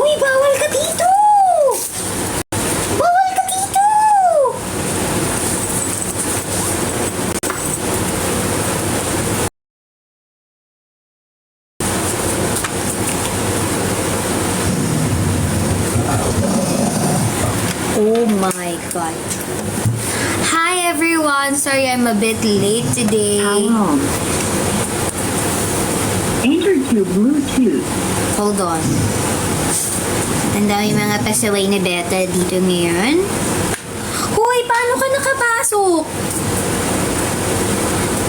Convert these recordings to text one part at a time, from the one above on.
Uy, bawal ka dito! Bawal ka dito! Oh my God. Hi everyone! Sorry I'm a bit late today. Hello. Enter to Bluetooth. Hold on. Ang dami mga pasaway na beta dito ngayon. Hoy, paano ka nakapasok?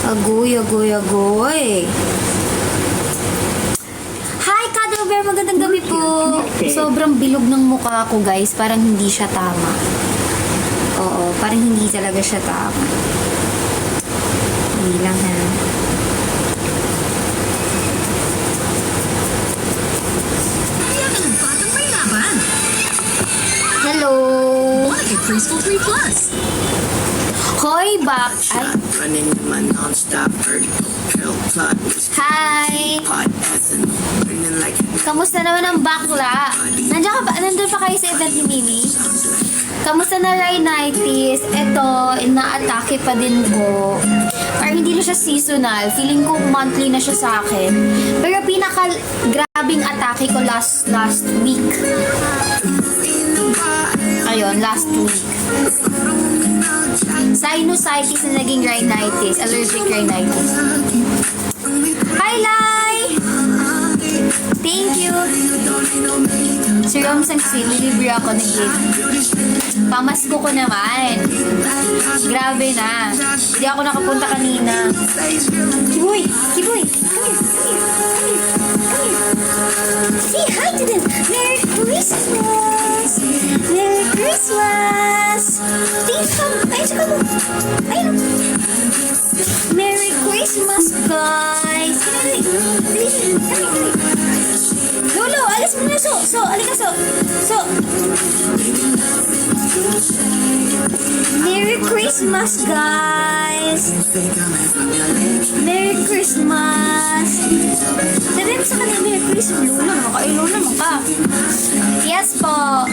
Agoy, agoy, agoy. Hi, Cuddle Bear! Magandang gabi po. Sobrang bilog ng mukha ko, guys. Parang hindi siya tama. Oo, parang hindi talaga siya tama. Hindi lang, ha? Hello! Get Preschool 3 Plus. Hoy, bak! Ay, Running my non-stop vertical pill plot was hi! hot as and burning like Kamusta naman ang bakla? Nandiyan ka ba? Nandun pa kayo sa event ni Mimi? Kamusta na rhinitis? Ito, ina-atake pa din ko. Parang hindi na siya seasonal. Feeling ko monthly na siya sa akin. Pero pinaka-grabing atake ko last week. Ayun, last week. Sinusitis na naging rhinitis. Allergic rhinitis. Hi, Lai! Thank you! Si Romsang Sil, nilibre ako ng gift. Pamasko ko naman. Grabe na. Hindi ako nakapunta kanina. Kiboy! Kiboy! Come here! Come here! Come here! Say hi to them! Merry Christmas! Merry Christmas! Please come! Ayun siya ka mo! Ayun! Merry Christmas, guys! Dali! Lolo, alis mo na so! Alika so! Merry Christmas, guys! Merry Christmas! Sabi mo sa kanila, Merry Christmas. Lolo naman ka. Yes po.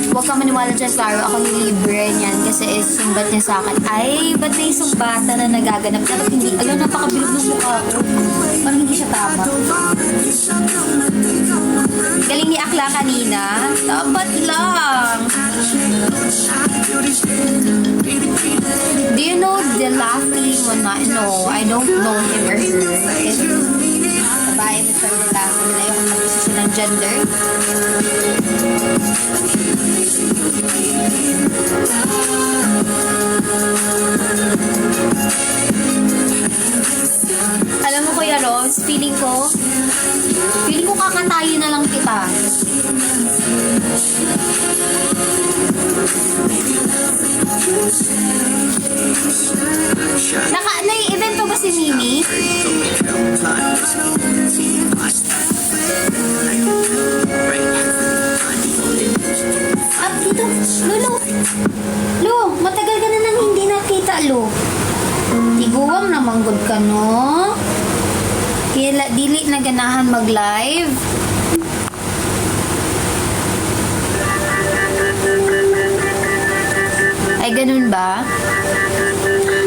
Huwag ka maniwala dyan, Claro. Ako nilibre niyan kasi sumbat niya sa akin. Ay, ba't may sumbatan na nagaganap? Dapat hindi. Alam, napakabilog ng mukha ko. Parang hindi siya tama. Galing ni Akla kanina. Dapat lang. Do you know the laughing one? No, I don't know him or her. Babae mo sa lalaki nila yung mag-isip ng gender. Alam mo, Kuya Rose, feeling ko kakatayin na lang kita. Nai-event pa ba si Mimi? Up dito. Lo, matagal ka na nang hindi nakita, Lo. Tiguwang na manggod ka, no? Kaya dili na ganahan mag-live. Ay, ganun ba?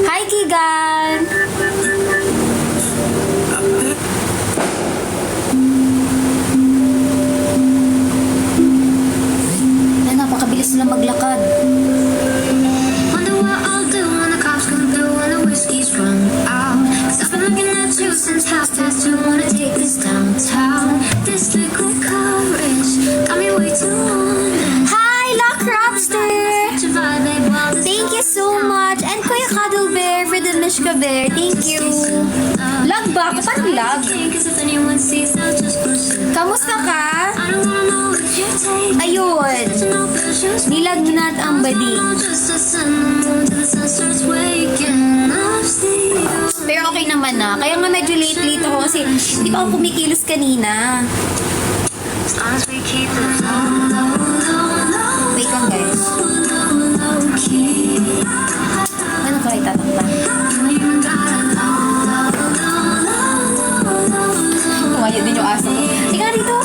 Hi, Kigan! Ay, napakabilis na maglakad. Wonder what I'll do when the cops come through and the whiskey's run out. 'Cause I've been looking at you since half past 2. Wanna take this downtown. This liquid courage got me way too on. Hi, Lock Robster! Thank you so much. And Kuya Cuddle Bear for the Mishka Bear. Thank you. Lag ba? Parang lag. Kamusta ka? Ayun. Nilagnat ang badi. Pero okay naman na. Kaya nga medyo late ako kasi di pa ako kumikilos kanina. Wait lang, guys. Ano ka itatakpan? Tumayo din yung aso ko. Tika dito.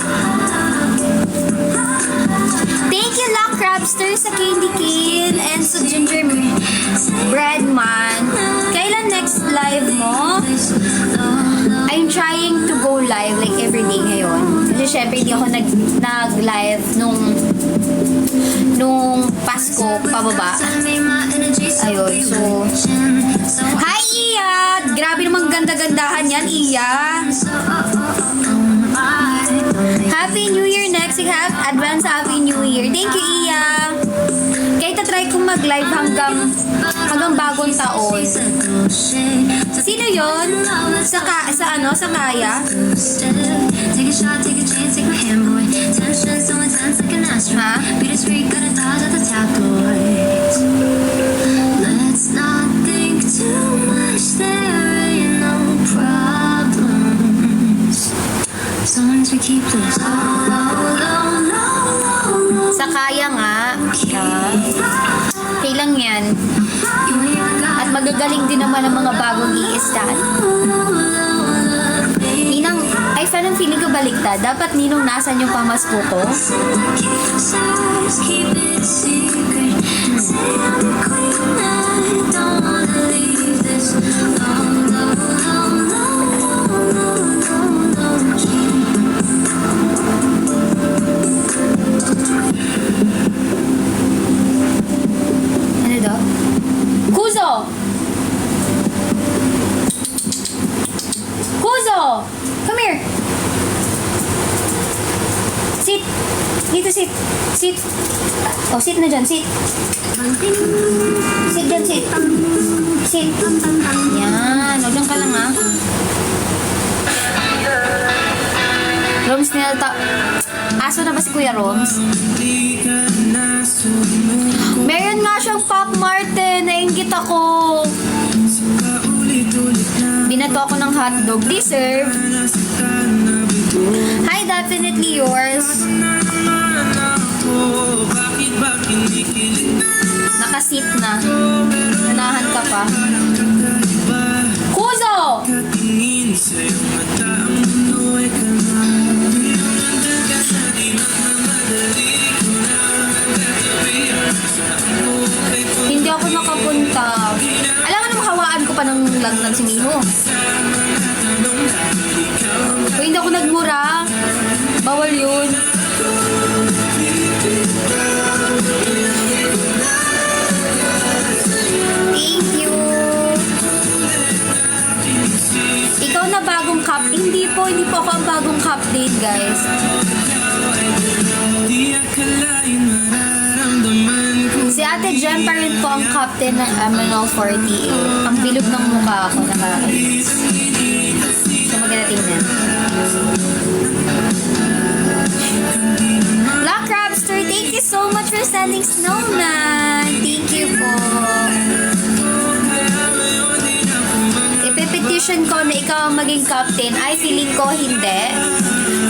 Thank you, Lock Crabster, sa candy cane and sa ginger bread man. Kailan next live mo? I'm trying to go live like everyday ngayon. Kasi syempre hindi ako nag-live nung Pasko pababa. Ayun, so hi, Iya! Grabe namang ganda-gandahan yan, Iya! Happy New Year next week. Advance Happy New Year. Thank you, Iya! Kaya tatry kong mag-live hanggang bagong taon. Sino yun? Sa Kaya? Take a shot, take a chance, take my hand, boy. Tension so intense like an astronaut. Huh? Be discreet, gotta dodge at the tabloids. Let's not think too much, there ain't no problems. So long as we keep this Sa Kaya nga. Kailang yan. At magagaling din naman ang mga bagong i-start. Ninang, ay fan ang feeling ko baliktad. Dapat Ninong nasan yung pamasko ko? keep it secret. Say I'm the queen, I don't wanna leave this. Ano daw? Kuzo! Kuzo! Come here! Sit! Dito sit! Sit! Oh, sit na dyan, sit! Sit dyan, sit! Sit! Yan! O, dyan ka lang ha. Roms nilta. Aso na ba si Kuya Roms? Meron nga siyang Pop Martin. Nainggit ako. Binato ako ng hotdog. Deserve. Hi, definitely yours. Nakasit na. Nanahan ka pa. Kuzo! Hindi ako nakapunta. Alam nga naman hawaan ko pa ng lagnan si Miho. Kung hindi ako nagmura, bawal yun. Thank you. Ikaw na bagong cup. Hindi po ako ang bagong captain, guys. Si Ate Jem pa rin po ang captain ng MNL48. Ang bilog ng mukha ako, nakakainis. So, maganda tingnan. Black Crabster, thank you so much for sending snowman. Thank you po. Ipipetition ko na ikaw ang maging captain. Ay, feeling ko hindi.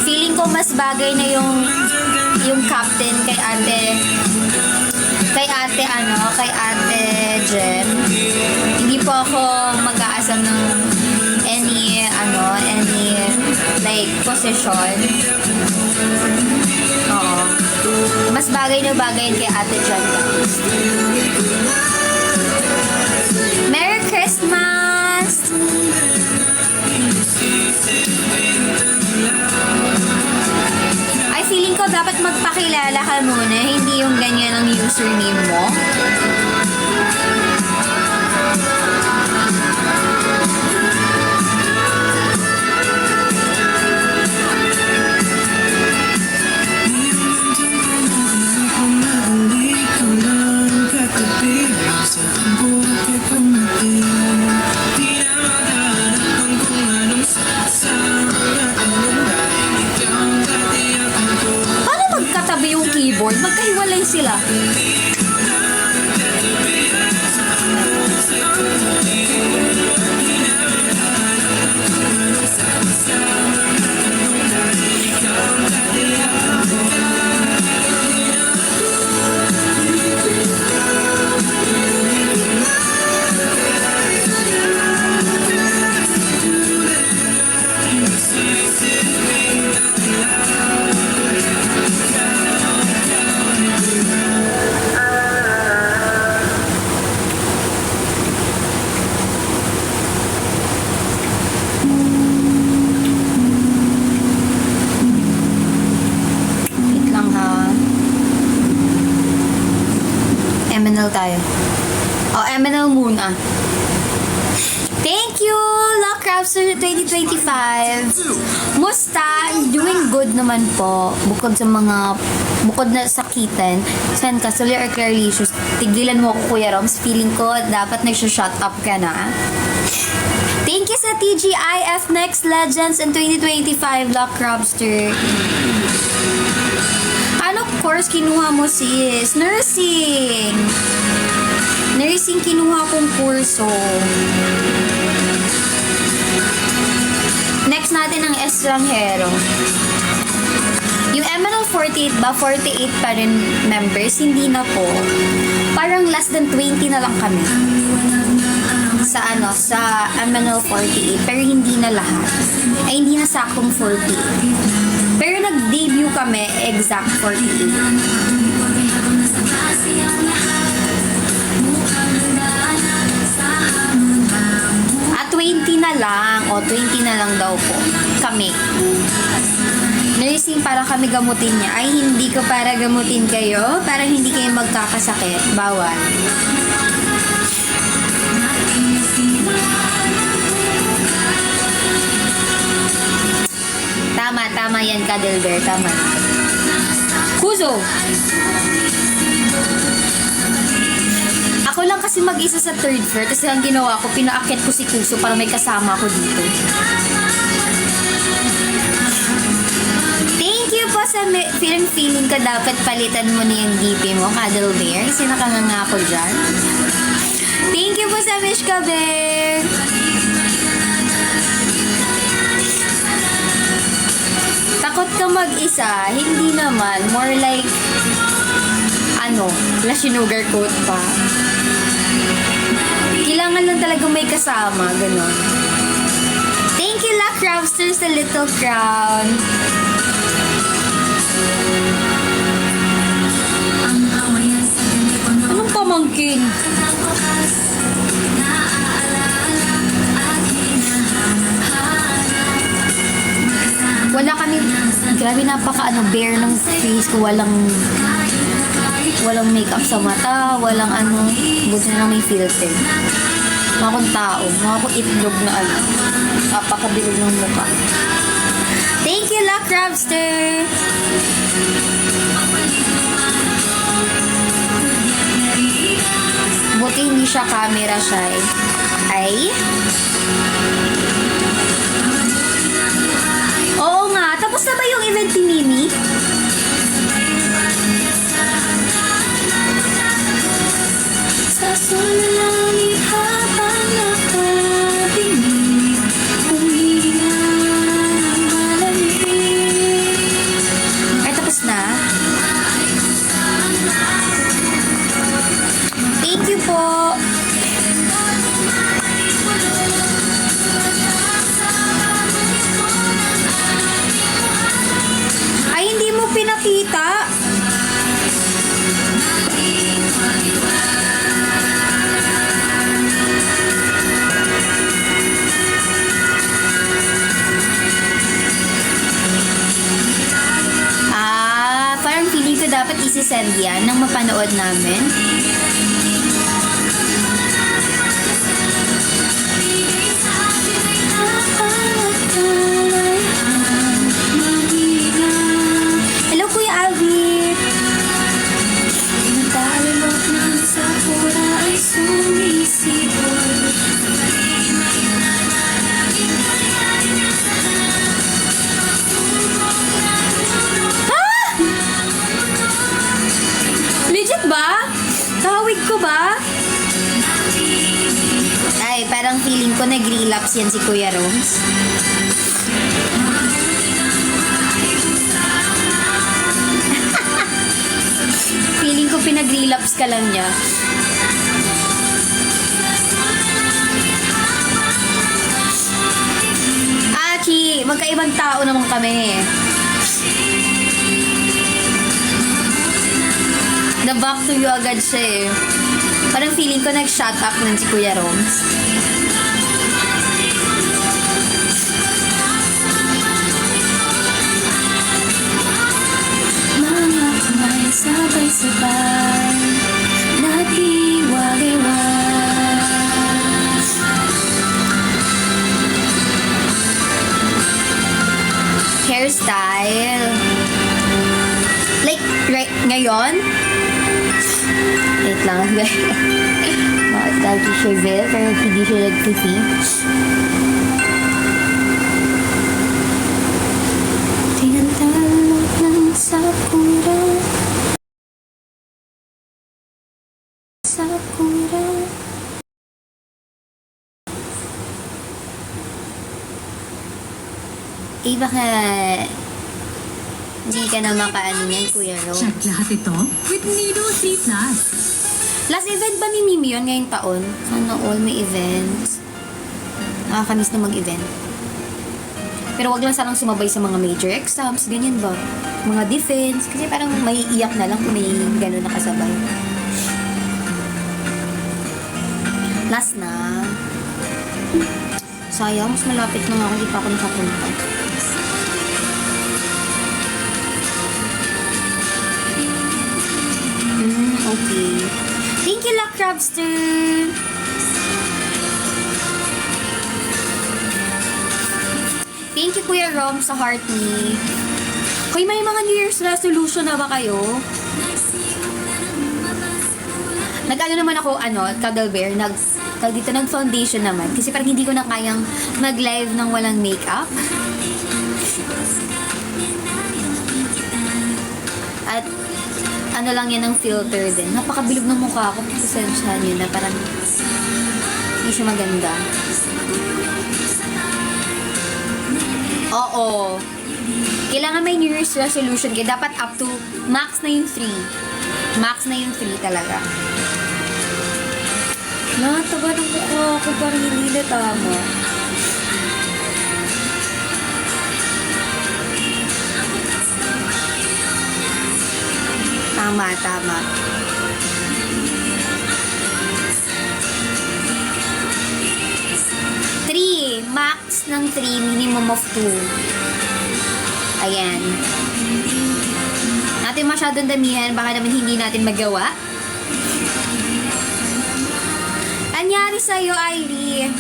Feeling ko mas bagay na yung captain kay Ate Jem. Hindi po ako mag-aasam ng any like position. Oo. Mas bagay na bagay kay Ate Jem. Merry Christmas! Ay, feeling ko dapat magpakilala ka muna, hindi yung ganyan ang username mo. Paano magkatabi yung keyboard? Magkahiwalay sila. MNL tayo. MNL muna. Thank you, Luck Rapster 2025. Musta? Doing good naman po. Bukod na sakitan. San ka, Solar or Clarlicious? Tigilan mo ako, Kuya Roms. Feeling ko, dapat nagsha-shut up ka na. Thank you sa TGIF Next Legends in 2025, Luck Rapster. Ano course kinuha mo, sis? Nursing. Nursing kinuha kong kurso. Next natin ang estranghero. Yung MNL 48 ba? 48 pa rin members? Hindi na po. Parang less than 20 na lang kami. Sa MNL 48. Pero hindi na lahat. Ay, hindi na saktong 48. Pero nag-debut kami exact 48. 20 na lang. 20 na lang daw po. Kami. Nursing para kami gamutin niya. Ay, hindi ko para gamutin kayo. Para hindi kayo magkakasakit. Bawal. Tama yan, Kadelber. Tama. Kuzo! Ako lang kasi mag-isa sa third floor. Kasi ang ginawa ko, pinaakyat ko si Kuso para may kasama ako dito. Thank you po sa feeling ka dapat palitan mo na yung DP mo, Cuddle Bear. Kasi nakanganga ako dyan. Thank you po sa Mishka Bear. Takot ka mag-isa? Hindi naman. More like, sinugar coat pa. Kailangan lang talaga may kasama, gano'n. Thank you, Luck Rapster, sa Little Crown. Anong pamangkin? Wala kami, grabe bear ng face ko, walang makeup sa mata, walang buti na lang may filter. Mga akong tao, mga akong itlog na napakabilog ng mukha. Thank you, Luck Rapster! Buti hindi siya camera shy. Ay? Oo nga, tapos na ba yung event ni Mimi? Sa sulangin habang nakatingin, humihinga ang malamig. Ay, tapos na? Thank you po! Ay, hindi mo pinakita? Parang feeling ko dapat isi-send yan nang mapanood namin. Hello, Kuya Alvin! Natalilot ng sakura ay sumisipon. Legit ba? Kahawig ko ba? Ay, parang feeling ko nag-relapse yan si Kuya Roms. Feeling ko pinag-relapse ka lang niya. Achi, magkaibang tao naman kami. Na-back to you agad siya eh. Parang feeling ko nag-shut up nun si Kuya Roms. Mga kamay sabay-sabay, natin style. Like, right, ngayon? Wait lang, guys. Dati siya veil, pero hindi siya nag-fit. Tinatawag ng sakura. Sakura. Eh, baka hindi ka na makaano niyan, Kuya Ro. Check lahat ito with Nido C+. Last event ba ni Mimi yun ngayong taon? Sana all may events. Nakakamiss na mag-event. Pero wag lang sanang sumabay sa mga major exams, ganyan ba? Mga defense, kasi parang may iyak na lang kung may gano'n nakasabay. Last na. Sayang, mas malapit na nga ako, hindi pa ako nakapunta. Okay. Thank you, Luck Crabster! Thank you, Kuya Rom, sa heart me. Hoy, may mga New Year's resolution na ba kayo? Nag-ano naman ako, Cuddle Bear, nag-foundation naman. Kasi parang hindi ko na kayang mag-live ng walang makeup. At ano lang yan ng filter din. Napakabilog ng mukha ko. Pasensyahan yun na parang hindi siya maganda. Oo. Kailangan may New Year's resolution kaya dapat up to max na yung 3. Max na yung 3 talaga. Nataba ng mukha ko parang hindi na tama. Tama. Max ng 3, minimum of 2. Ayan. Natin masyadong damihan, baka naman hindi natin magawa. Anyari sa'yo, Airy?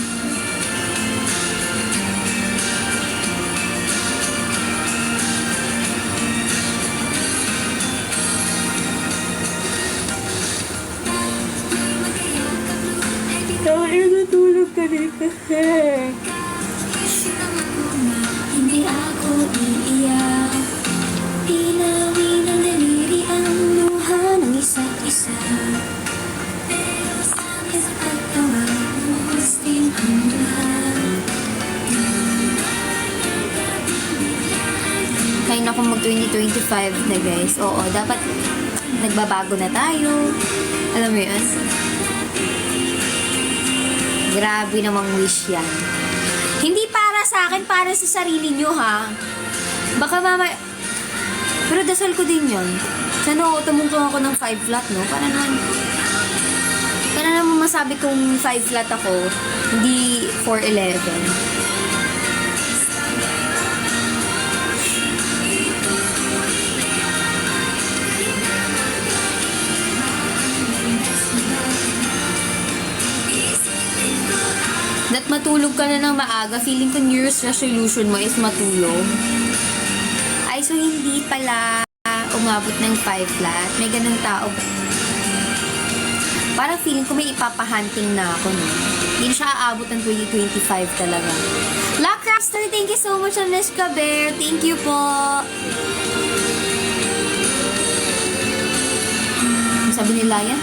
Dahil natulog ka rin kasi. Hindi ako iiyak. Pinawi ng daliri ang luha ng isa't isa. Pero sa pagtawa mo gusting ang lahat. Kaya na kung mag-2025 na guys. Oo, dapat nagbabago na tayo. Alam mo yun? Grabe namang wish yan. Hindi para sa akin, para sa sarili nyo ha. Baka mama... Pero dasal ko din yun. Sana tumungtong ako ng 5 flat, no? Para naman masabi kong 5 flat ako, hindi 411. That matulog ka na ng maaga, feeling ko New Year's resolution mo is matulog. Ay, so hindi pala umabot ng 5 flat. May ganun tao. Parang feeling ko may ipapahunting na ako, no? Hindi siya aabot ng 2025 talaga. Lacraster, thank you so much, Aneska Bear. Thank you po. Sabi ni Laya?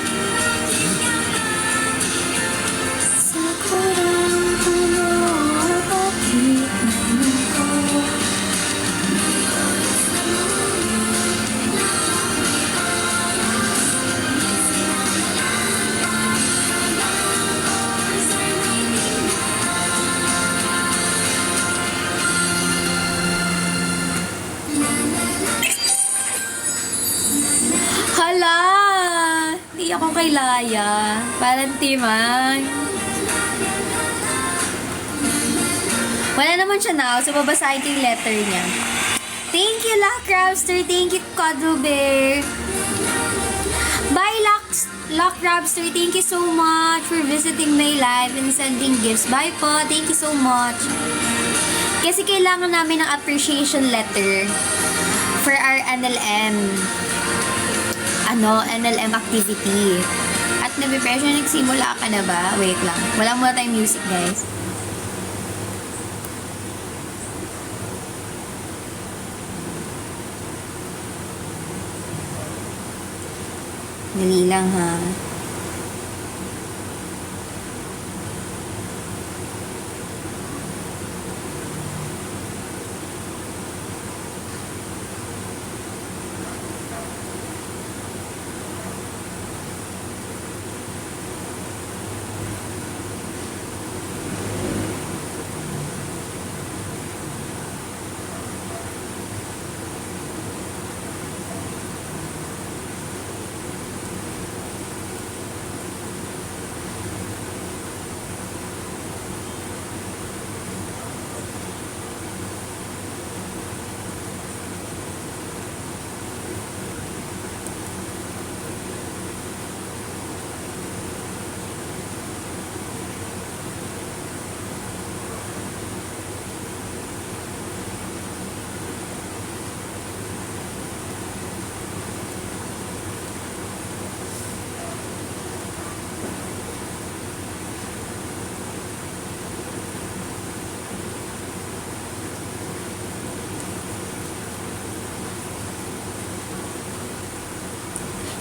Hala! Di ako kay Laya. Parang timan. Wala naman siya now, so babasahin ko yung letter niya. Thank you, Lackrabster. Thank you, Cuddle Bear. Bye, Lackrabster. Thank you so much for visiting my live and sending gifts. Bye po. Thank you so much. Kasi kailangan namin ng appreciation letter for our NLM. NLM activity. At nabipressure, nagsimula ka na ba? Wait lang. Wala muna tayong music, guys. Dali lang, ha?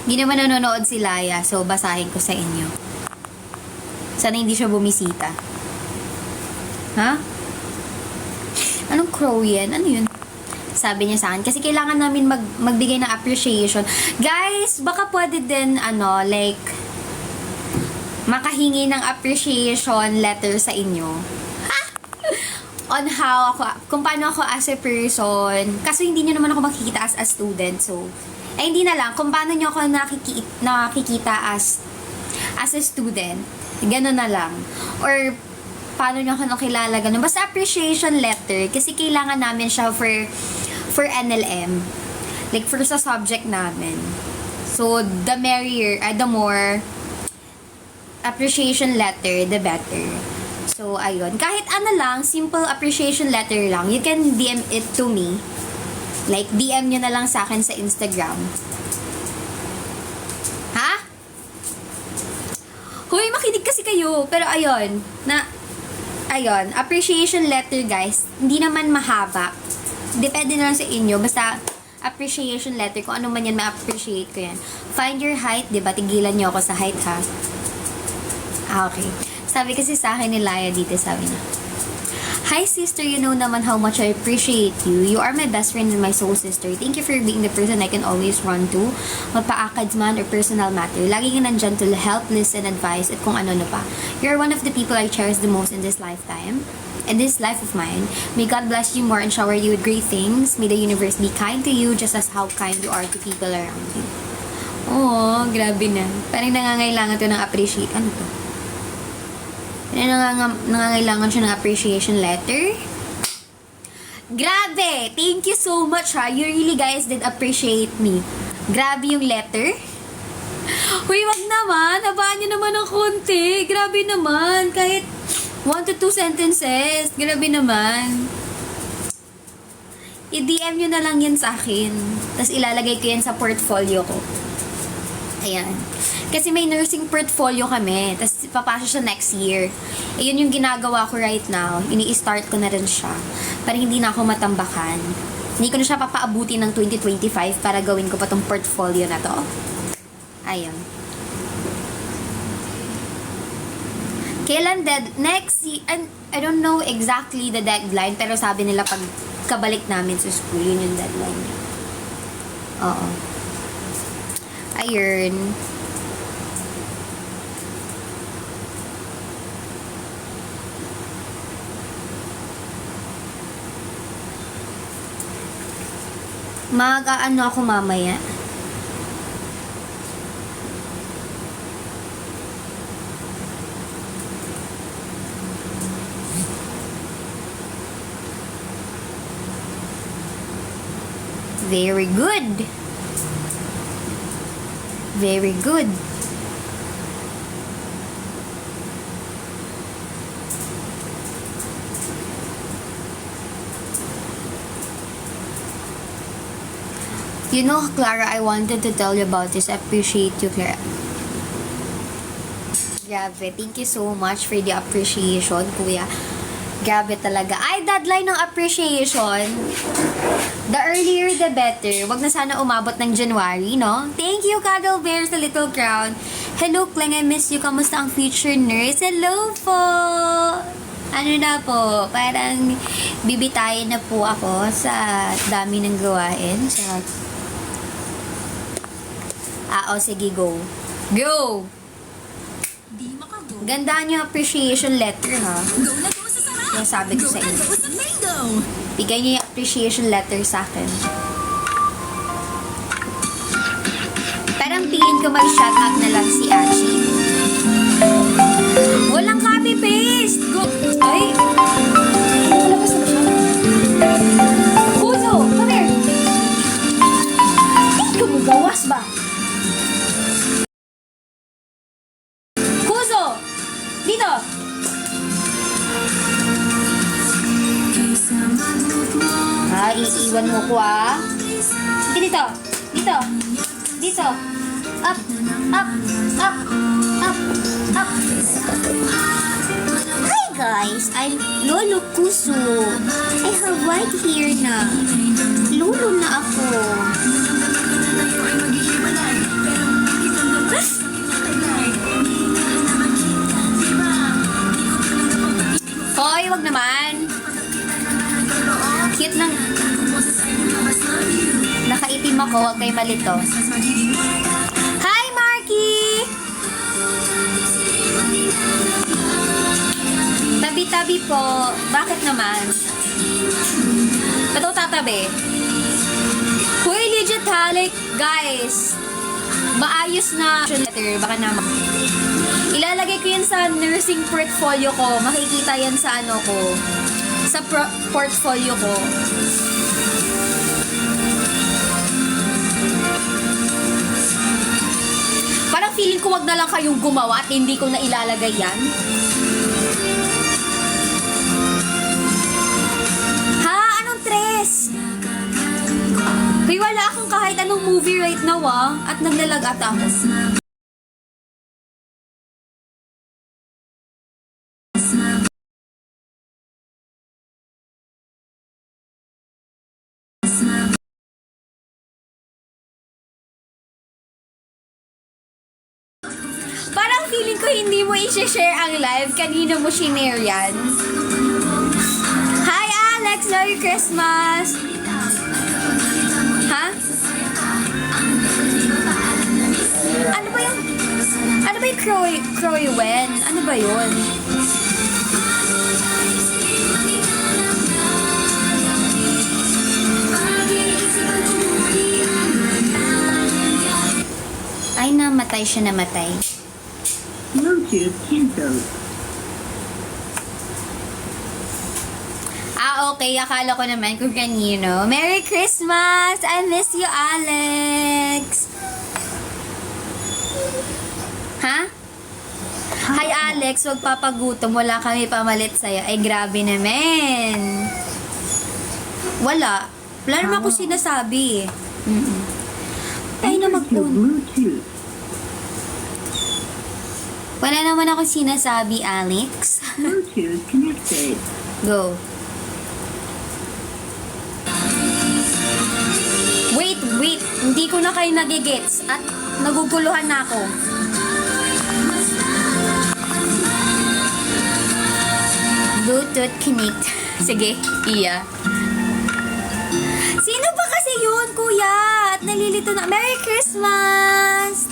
Hindi naman nanonood si Laya, so basahin ko sa inyo. Sana hindi siya bumisita. Ha? Anong crow yan? Ano yun? Sabi niya sa akin. Kasi kailangan namin magbigay ng appreciation. Guys, baka pwede din, like, makahingi ng appreciation letter sa inyo. Ha? On how ako, kung paano ako as a person. Kasi hindi niyo naman ako makikita as a student, so hindi na lang, kung paano nyo ako nakikita as a student, gano'n na lang. Or, paano nyo ako nakilala, gano'n. Basta appreciation letter, kasi kailangan namin siya for NLM. Like, for sa subject namin. So, the merrier, the more appreciation letter, the better. So, ayun. Kahit lang, simple appreciation letter lang, you can DM it to me. Like, DM nyo na lang sa akin sa Instagram. Ha? Hoy, makinig kasi kayo. Pero ayun, appreciation letter, guys. Hindi naman mahaba. Depende na lang sa inyo. Basta, appreciation letter, kung ano man yan, ma-appreciate ko yan. Find your height, diba? Tigilan nyo ako sa height, ha? Okay. Sabi kasi sa akin ni Laya dito, sabi niya, "Hi sister, you know naman how much I appreciate you. You are my best friend and my soul sister. Thank you for being the person I can always run to. Magpa-akads man or personal matter. Lagi ka nandyan to help, listen, advice, at kung ano pa. You're one of the people I cherish the most in this lifetime. In this life of mine. May God bless you more and shower you with great things. May the universe be kind to you just as how kind you are to people around you." Oh, grabe na. Parang nangangailangan to ng appreciate. Ano to? Nangangailangan siya ng appreciation letter. Grabe! Thank you so much, ha. You really guys did appreciate me. Grabe yung letter. Uy, wag naman. Habaan nyo naman ng konti. Grabe naman. Kahit 1 to 2 sentences. Grabe naman. I-DM nyo na lang yan sa akin. Tapos ilalagay ko yan sa portfolio ko. Ayan. Kasi may nursing portfolio kami. Tapos papasok siya next year. Ayun yung ginagawa ko right now. Ini-start ko na rin siya. Para hindi na ako matambakan. Hindi ko na siya papaabuti ng 2025 para gawin ko pa tong portfolio na to. Ayun. Kailan next year, I don't know exactly the deadline, pero sabi nila pag kabalik namin sa school, yun yung deadline niya. Oo. Ayun. Mag-aano ako mamaya. Very good. Very good. You know, Clara, I wanted to tell you about this. I appreciate you, Clara. Grabe, thank you so much for the appreciation, kuya. Grabe talaga. Ay, deadline ng appreciation. The earlier, the better. Wag na sana umabot ng January, no? Thank you, Cuddle Bear sa Little Crown. Hello, Kling, I miss you. Kamusta ang future nurse? Hello po! Ano na po, parang bibitayin na po ako sa dami ng gawain. Sige, go. Go! Di makago. Gandaan yung appreciation letter, ha? Go na go sa sarap. Yung sabi ko Go sa na inyo. go sa mango. Bigay niyo yung appreciation letter sa akin. Parang tingin ko mag-shoutout na lang si Ashi. Walang copy-paste! Go! Ay! Malabas na siya. Kuzo! Come here! Ay, gumugawas ba? Kuzo! Dito! Iiwan mo ko, Sige, dito! Dito! Dito! Up! Up! Up! Up! Up! Hi guys! I'm Lolo Kuso. I have white hair na. Lolo na ako. Hoy, wag naman. Cute ng... Nakaitim ako, wag kayo malito. Hi, Marky! Tabi-tabi po. Bakit naman? Ba't ako tatabi? Huy, legit ha? Like, guys, maayos na letter. Baka naman. Ilalagay ko yan sa nursing portfolio ko. Makikita yan sa ano ko. Sa portfolio ko. Parang feeling ko wag na lang kayong gumawa at hindi ko na ilalagay yan. Ha? Anong tres? Kaya wala akong kahit anong movie right now at naglalag ata ako. Parang feeling ko hindi mo i-share ang live. Kanino mo shinare yan? Hi, Alex! Merry Christmas! Ha? Ano ba yung... Ano ba yung Croywen? Ano ba yun? Ay, namatay siya, namatay. Bluetooth canceled. Okay. Akala ko naman kung kanino. Merry Christmas! I miss you, Alex! Ha? Hi, Alex. Huwag papagutom. Wala kami pamalit sa'yo. Ay, grabe naman. Wala. Wala naman ako sinasabi. Tayo na mag-phone. Bluetooth. Wala naman ako sinasabi, Alex. Bluetooth connected. Go. Wait. Hindi ko na kayo nagigets at naguguluhan na ako. Bluetooth connect. Sige, iya. Sino ba kasi yun, kuya? At nalilito na. Merry Christmas!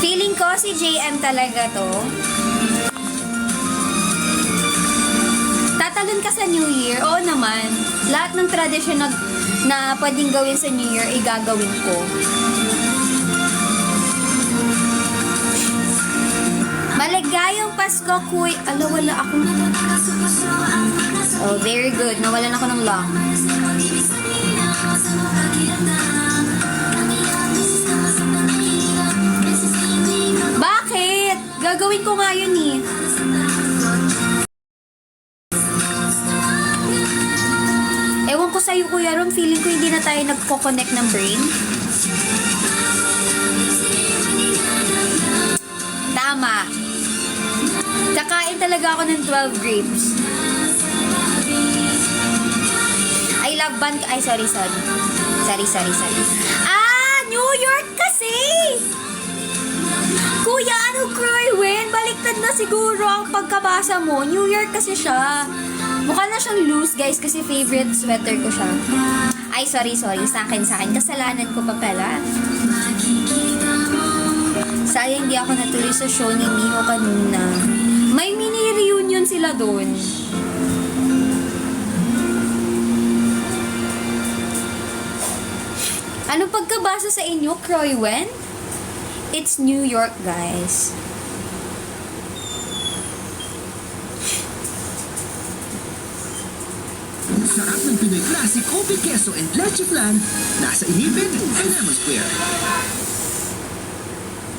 Feeling ko si JM talaga to. Tatalon ka sa New Year? Oo naman. Lahat ng tradisyon na pwedeng gawin sa New Year, igagawin ko. Maligayang Pasko, kuy. Wala akong... Oh, very good. Nawalan ako ng lock. Bakit? Gagawin ko nga yun eh. Ewan ko sa'yo, Kuya Ron, feeling ko hindi na tayo nagko-connect ng brain. Tama. Kakain talaga ako ng 12 grapes. I love band... Ay, sorry. Sorry. Ah! New York kasi! Kuya, ano Croywin? Baliktad na siguro ang pagkabasa mo. New York kasi siya. Mukha na siyang loose, guys, kasi favorite sweater ko siya. Ay, sorry. Sa akin. Kasalanan ko pa pala. Sayang hindi ako natuloy sa show ni Miho kanina. May mini reunion sila doon. Ano pagkabasa sa inyo, Croywen? It's New York, guys. Sarap ng Pinoy Classic Obi Queso and Leche Flan. Nasa Inipit, Panama Square.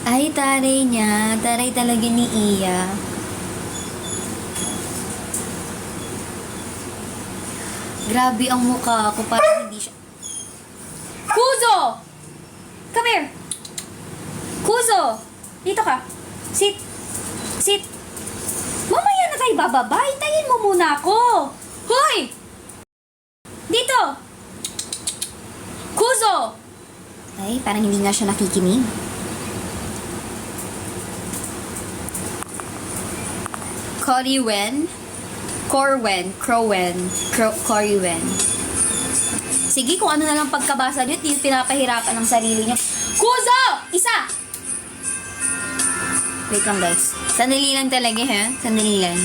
Ay, taray niya. Taray talaga ni Iya. Grabe ang mukha ko. Parang hindi siya... Kuzo! Come here! Kuzo! Dito ka. Sit. Mamaya na tayo bababa. Hintayin mo muna ako. Hoy! Dito! Kuzo! Ay, parang hindi nga siya nakikinig. Corwen. Sige, kung ano na lang pagkabasa niyo, di pinapahirapan ng sarili niyo. Kuzo! Isa! Wait lang, guys. Sandali lang talaga, ha? Sandali lang.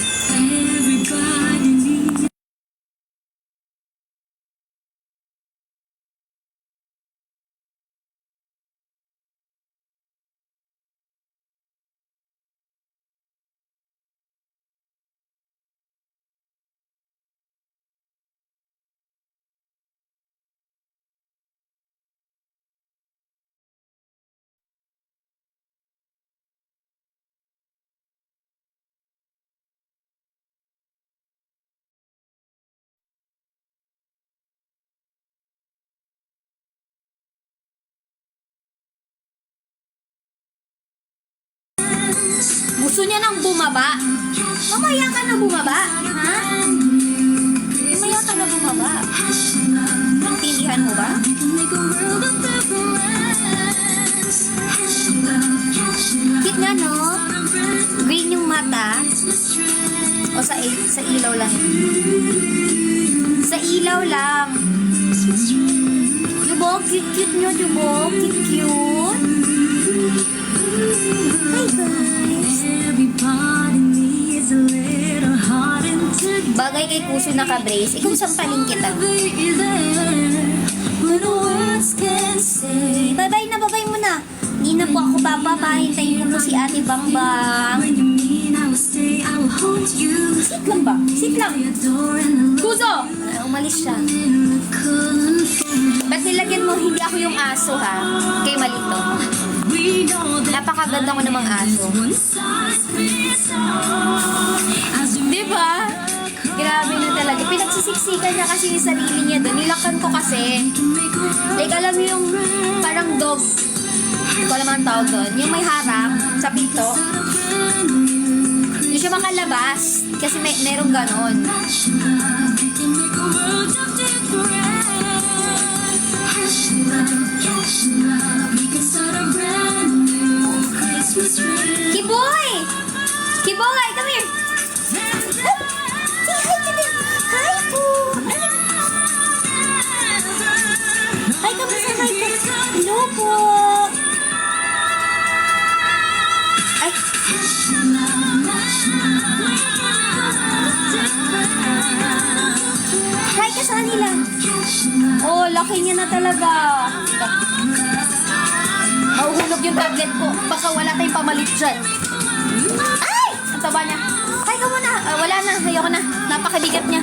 Gusto niya nang bumaba. Mamaya ka na bumaba. Ha? Mamaya ka na bumaba. Intindihan mo ba? Cute nga, no? Green yung mata. O sa ilaw lang. Sa ilaw lang. Diba? Cute nyo, diba? Cute. Hi, guys. Bagay kay Kuso naka-brace. Ikaw sampaling kita. Bye-bye mo na. Hindi na po ako bababa. Hintayin ko po si Ate Bangbang. Sit lang. Kuso! Umalis siya. Ba't nilagyan mo hindi ako yung aso, ha? Kay Malito. Napakaganda ko namang aso. Diba? Grabe na talaga. Pinagsisiksikan niya kasi yung sarili niya doon. Nilakan ko kasi. Like, alam mo yung parang dog. Hindi ko alam ang tawag doon. Yung may harang sa pinto. Hindi siya makalabas. Kasi merong ganon. Kiboy! Kiboy, come here! Say hi to them! Hi po! Hi, kamusta hi po? Hello po! Ay! Hi ka sa kanila! Oh, laki niya na talaga! Mahuhulog yung tablet ko. Baka wala tayong pamalit dyan. Ay! Ang taba niya. Ay, ka muna. Wala na. Ayoko na. Napakabigat niya.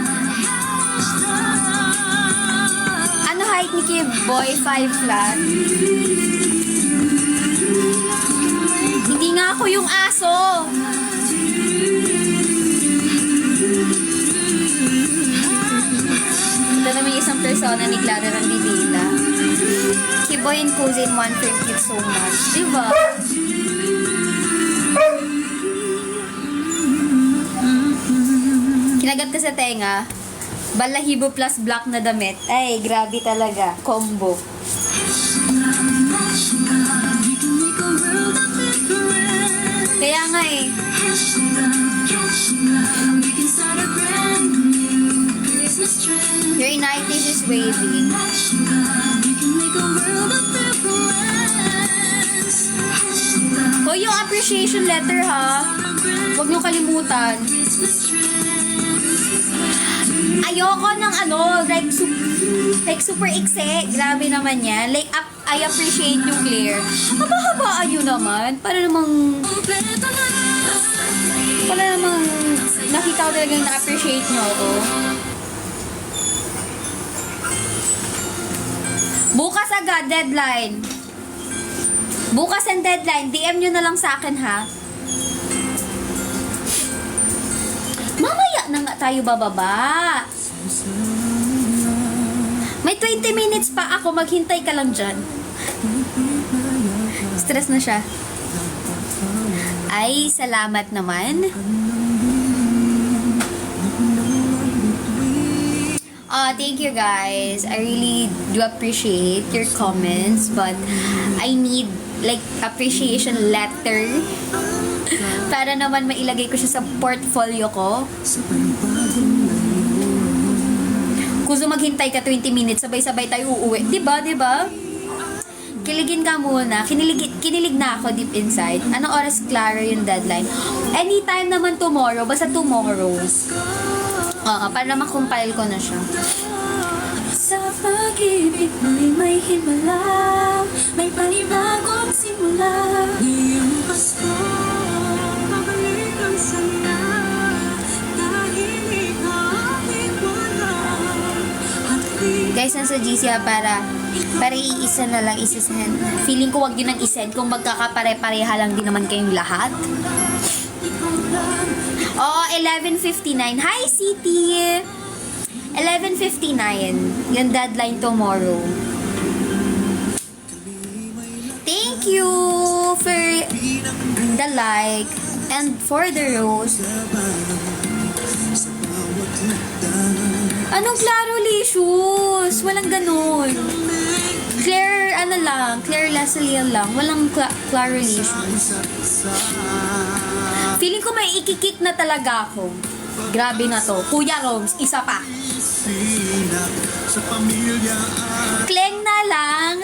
Ano height ni Kiboy? 5 flat. Hindi nga ako yung aso. Ito na may isang persona ni Clara Randidila. Kiboy and Cousin 1 thank you so much. Diba? Kinagat ka sa tenga. Balahibo plus black na damit. Ay, grabe talaga. Combo. Kaya nga eh. Your 90s is wavy. O yung appreciation letter ha. Huwag niyo kalimutan. Ayoko ng ano, like super ikse. Grabe naman yan. Like, I appreciate you, Claire. Haba-habaan nyo naman. Para namang nakita ko talagang na-appreciate nyo ako. Bukas agad, deadline. Bukas ang deadline. DM nyo na lang sa akin, ha? Mamaya na nga tayo bababa. May 20 minutes pa ako. Maghintay ka lang dyan. Stress na siya. Ay, salamat naman. Thank you guys. I really do appreciate your comments, but I need like appreciation letter para naman mailagay ko siya sa portfolio ko. Kuso maghintay ka 20 minutes, sabay-sabay tayo uuwi. Diba? Kiligin ka muna. Kinilig na ako deep inside. Anong oras, Clara, yung deadline? Anytime naman tomorrow. Basta tomorrow. Para makompile ko na siya. Sa pag-ibig may himala, may panibagong simula. Ngayong Pasko, babalikan sana, dahil ikaw wala. Guys, nasa GC para iisa na lang isisend. Feeling ko wag yun ang isend kung magkakapare-pareha lang din naman kayong lahat. Oo, 11:59. Hi, City! 11:59. Yung deadline tomorrow. Thank you for the like and for the rose. Anong Claro Licious? Walang ganun. Claire, Claire Leslie lang. Walang Claro Licious. Feeling ko may ikikik na talaga ako. Grabe na to. Kuya Roms, isa pa. Kleng na lang.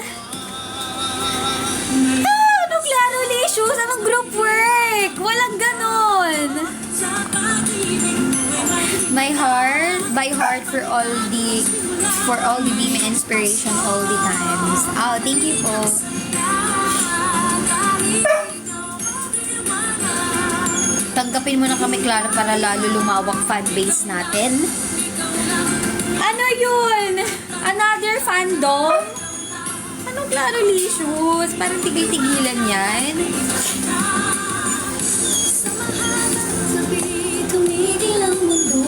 Anong Claro Licious? Anong group work? Walang ganon. By heart for all the Bime inspiration all the times. Thank you po. Tanggapin mo na kami, Clara, para lalo lumawak fanbase natin. Ano yun? Another fandom? Anong Claro Licious? Parang tigil-tigilan yan. Tumigil ang mundo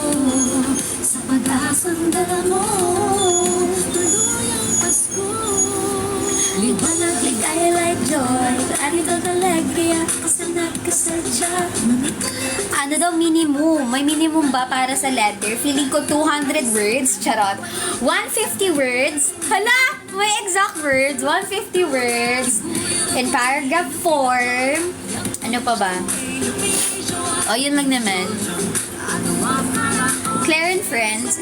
sa pag-asang dala mo. Tuloy ang Pasko. Liwanag, ligaya, light, joy. Arito alegria, kasanat ka sadya. Ano daw minimum? May minimum ba para sa letter? Feeling ko 200 words. Charot. 150 words. Hala! May exact words. 150 words. In paragraph form. Ano pa ba? Yun lang naman. Claire and Friends.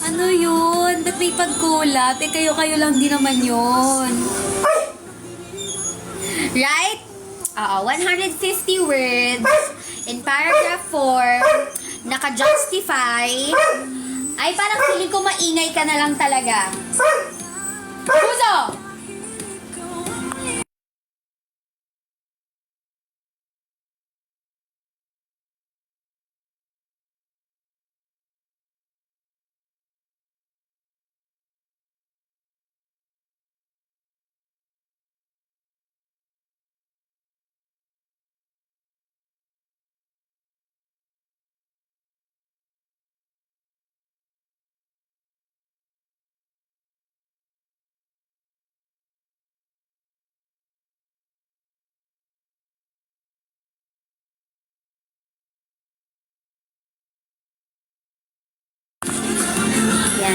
Ano yun? Ba't may pagkulap? Kayo lang din naman yun. Right? 150 words. In paragraph 4, naka-justify. Ay, parang feeling ko maingay ka na lang talaga. Puso!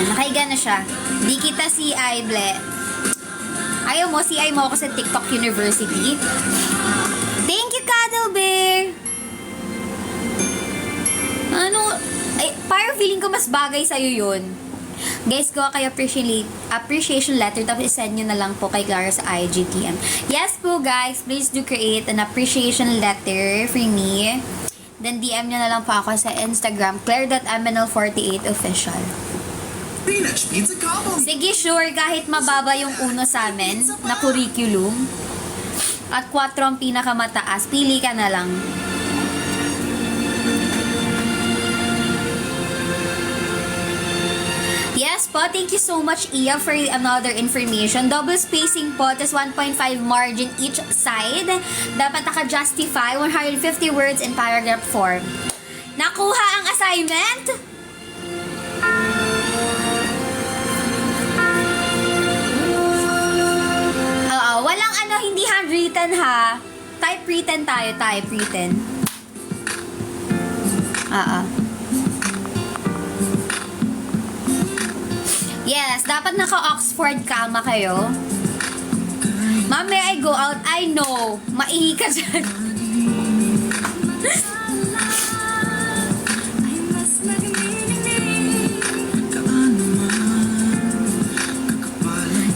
Ayan, nakahiga na siya. Di kita si Ble. Ayaw mo, si mo ako sa TikTok University. Thank you, Cuddle Bear! Ano? Ay, parang feeling ko mas bagay sa'yo yun. Guys, go kay appreciation letter tapos send nyo na lang po kay Clara sa IGTM. Yes po guys, please do create an appreciation letter for me. Then DM nyo na lang po ako sa Instagram, claire.mnl48official. Spinach pizza combo. Sige, sure, kahit mababa yung uno sa amin na curriculum at 4 ang pinakamataas, pili ka na lang. Yes po, thank you so much, Iya, for another information. Double spacing po, tas 1.5 margin each side. Dapat naka-justify 150 words in paragraph form. Nakuha ang assignment? Oo, walang hindi handwritten ha. Type written tayo, type written. Yes, dapat naka-Oxford kama kayo. Ma'am, may I go out? I know. Maihi ka dyan.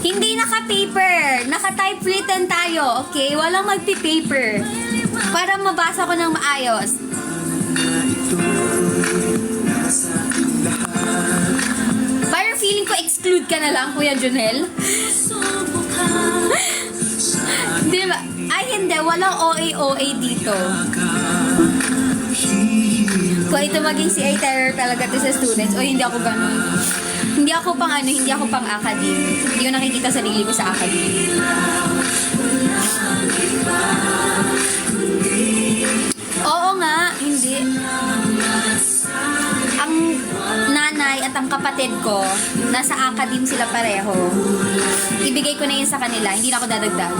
Hindi naka-paper. Naka-typewritten tayo, okay? Walang magpi-paper. Para mabasa ko ng maayos. Parang feeling ko exclude ka na lang, Kuya Junel. Di ba? Ay, hindi. Walang OA dito. Kung ito maging CA terror talaga to sa students, o hindi ako ganun. Hindi ako pang academe. Hindi ko nakikita sarili ko sa academe. Oo nga, hindi. Ang nanay at ang kapatid ko, nasa academe sila pareho. Ibigay ko na yun sa kanila, hindi na ako dadagdag.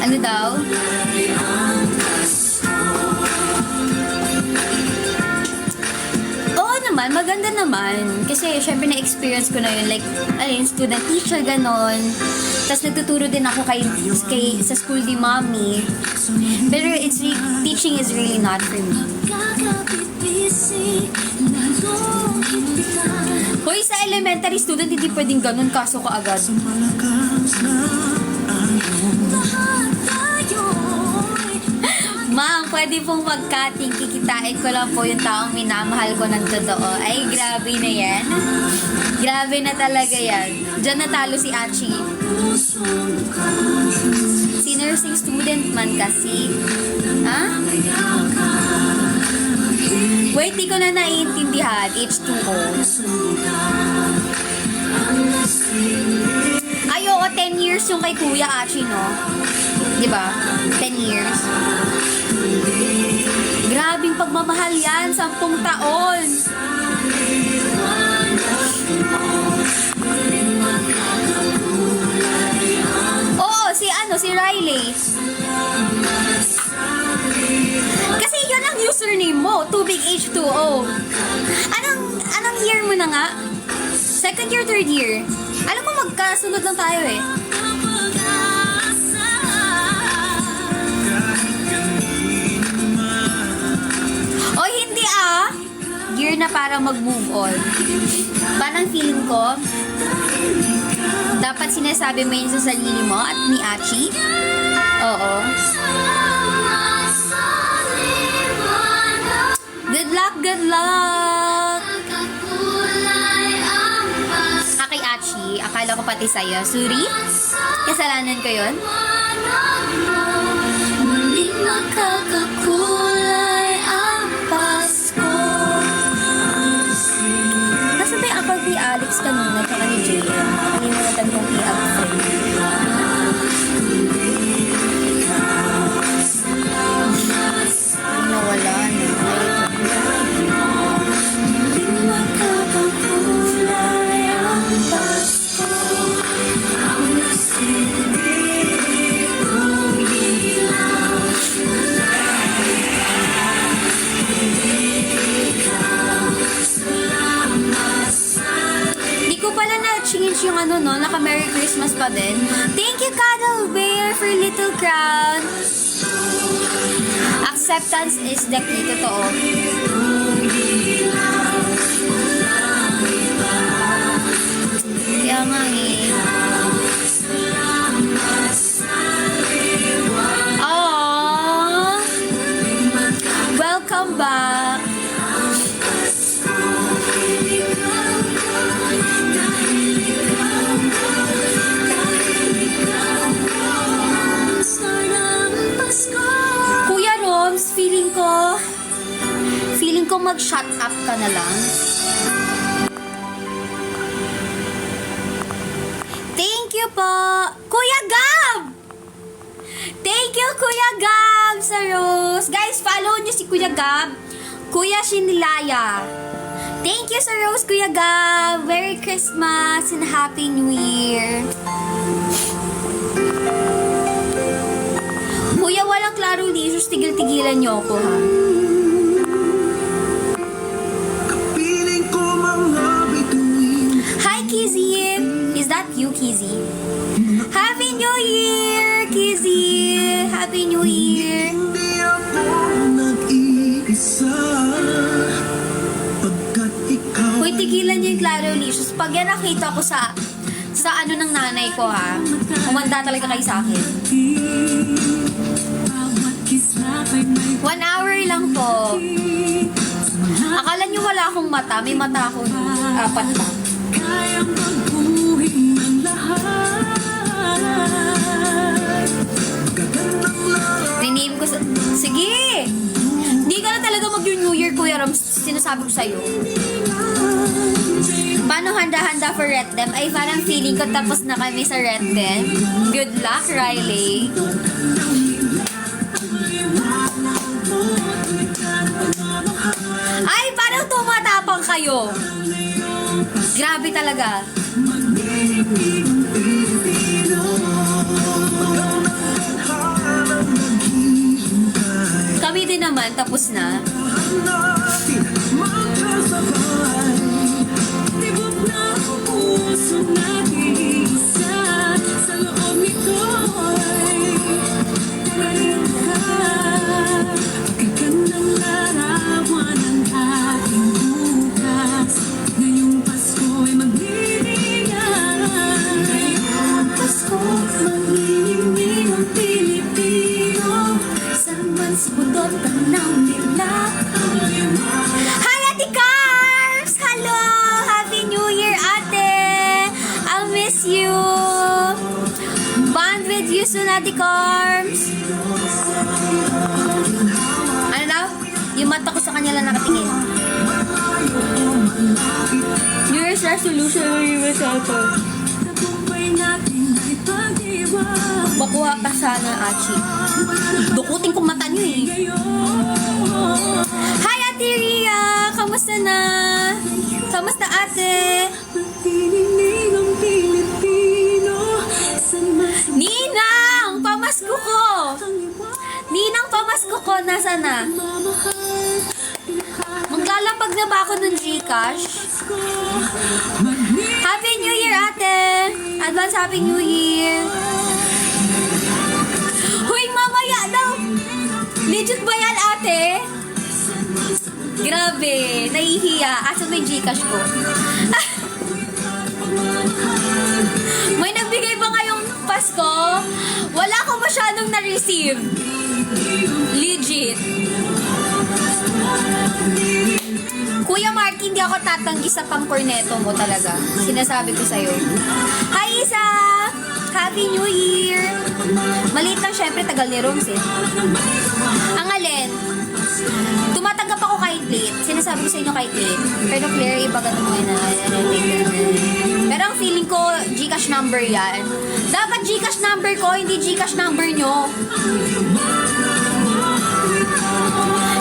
Ano daw? Oo naman, maganda naman. Kasi syempre na-experience ko na yun. Like, student teacher, ganon. Tapos nagtuturo din ako sa school ni mommy. Pero teaching is really not for me. Hoy, sa elementary student, hindi pwedeng ganon, kaso ka agad. Ma'am, pwede pong mag-cutting. Kikitain ko lang po yung taong minamahal ko ng totoo. Ay, grabe na yan. Grabe na talaga yan. Diyan natalo si Achi. Si nursing student man kasi. Ha? Wait, di ko na naiintindihan. H2O. Ay, oo, 10 years yung kay Kuya Achi, no? Diba? 10 years. Grabing pagmamahal yan, 10 taon. Oo, si Riley. Kasi yun ang username mo, Tubig H2O. Anong year mo na nga? Second year, third year? Alam mo, magkasunod lang tayo eh. O hindi year na para mag-move on. Parang feeling ko, dapat sinasabi mo yun sa sarili mo at ni Achi. Oo. Good luck, good luck! Kay Achi, akala ko pati sa'yo. Suri? Kasalanan ko yun? Muling magkakakulay ang Pasko. Nasa ba yung account ni Alex kanina tsaka ni JM? Kalimutan kong i-upframe. Nawala na. Muling magkakakulay ang Pasko. Ang nasindi kong ilaw. yung ano, no? Naka Merry Christmas pa din. Thank you, Cuddle Bear, for Little Crown. Acceptance is the key. Totoo. Kaya nga eh. Aww. Welcome back. Kuya Roms, feeling ko mag-shut up ka na lang. Thank you po, Kuya Gab! Thank you, Kuya Gab, sa Rose. Guys, follow nyo si Kuya Gab. Kuya Shinilaya. Thank you sa Rose, Kuya Gab. Merry Christmas and Happy New Year. Kuya, walang klaro lisos. Tigil-tigilan nyo ako, ha? Kapiling ko mga bituin. Hi, Kizzy. Is that you, Kizzy? Happy New Year, Kizzy. Happy New Year. Hindi ako nag-iisa. Pagkat ikaw Hoy, tigilan niyo yung klaro lisos. Pag yan nakita ko sa ano ng nanay ko, ha? Kumanda talaga kayo sa akin. 1 hour lang po. Akala niyo wala akong mata. May mata akong 4 pa. Rename ko sa... Sige! Hindi ka na talaga mag-New Year, Kuya Ram. Sinasabi ko sa'yo. Paano handa-handa for Red Dem? Ay, parang feeling ko tapos na kami sa Red Dem. Good luck, Riley. Ay, parang tumatapang kayo. Grabe talaga. Kami din naman, tapos na. natin magkasabay. Tibok na puso natin isa sa loob nito'y ngayon ka. Gagandang larawan ng ating bukas. Ngayong Pasko'y magliliyan. Ngayong Pasko, manginginig ang Pilipino. Saan man sa bundok tanaw nila. Hi, Ate Carbs! Hello! Happy New Year, Ate! I'll miss you! Bond with you soon, Ate Carbs! Ano daw? Yung mata ko sa kanya lang nakatingin. New Year's resolution or New Year's resolution? Makuha ka sana, Achi. Dukutin kong mata niyo eh. Hi, Ate Ria! Kamusta na? Kamusta, Ate? Ninang! Pamasko ko! Ninang, pamasko ko! Nasa na? Maglalapag na ba ako ng Gcash? Happy New Year, Ate! Advance Happy New Year! Huy, mamaya daw! Legit ba yan, Ate? Grabe, nahihiya. Asan may Gcash ko? May nagbigay ba ngayong Pasko? Wala ko masyadong na-receive. Legit. Kuya Marky, hindi ako tatanggi sa pang-corneto mo talaga. Sinasabi ko sa'yo. Hi, Isa! Happy New Year! Maliit lang syempre, tagal ni Roms eh. Ang alin? Tumatanggap ako kahit late. Sinasabi ko sa inyo kahit late. Pero clear, iba ganun mo yun na. Pero ang feeling ko, Gcash number yan. Dapat Gcash number ko, hindi Gcash number nyo.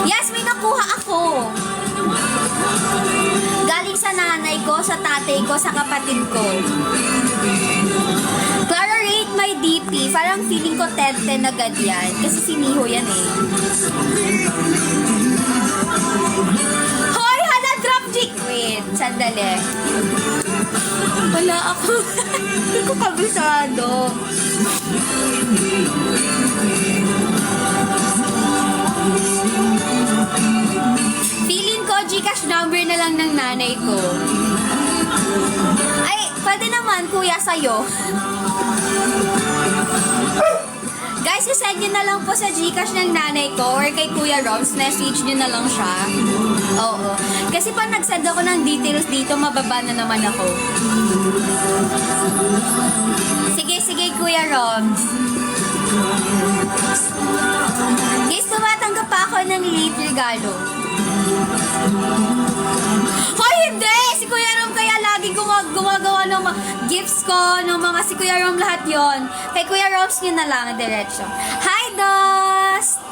Yes, may nakuha ako. Galing sa nanay ko, sa tatay ko, sa kapatid ko. Clara, rate my DP. Parang feeling ko 10-10 agad yan. Kasi siniho yan eh. Hoy, hala, drop G. Wait, sandali. Wala ako. Hindi ko kabisado. Feeling ko, Gcash number na lang ng nanay ko. Ay, pwede naman, kuya, sa'yo. Guys, isend nyo na lang po sa Gcash ng nanay ko or kay Kuya Roms, message nyo na lang siya. Oo. Kasi pag nagsend ako ng details dito, mababa na naman ako. Sige, Kuya Roms. Guys, tumatanggap pa ako ng late regalo. Hoy, hindi! Si Kuya Rom kaya lagi gumagawa ng mga gifts ko, ng mga si Kuya Rom lahat yon. Kay Kuya Roms nyo na lang, diretso. Hi, Dust!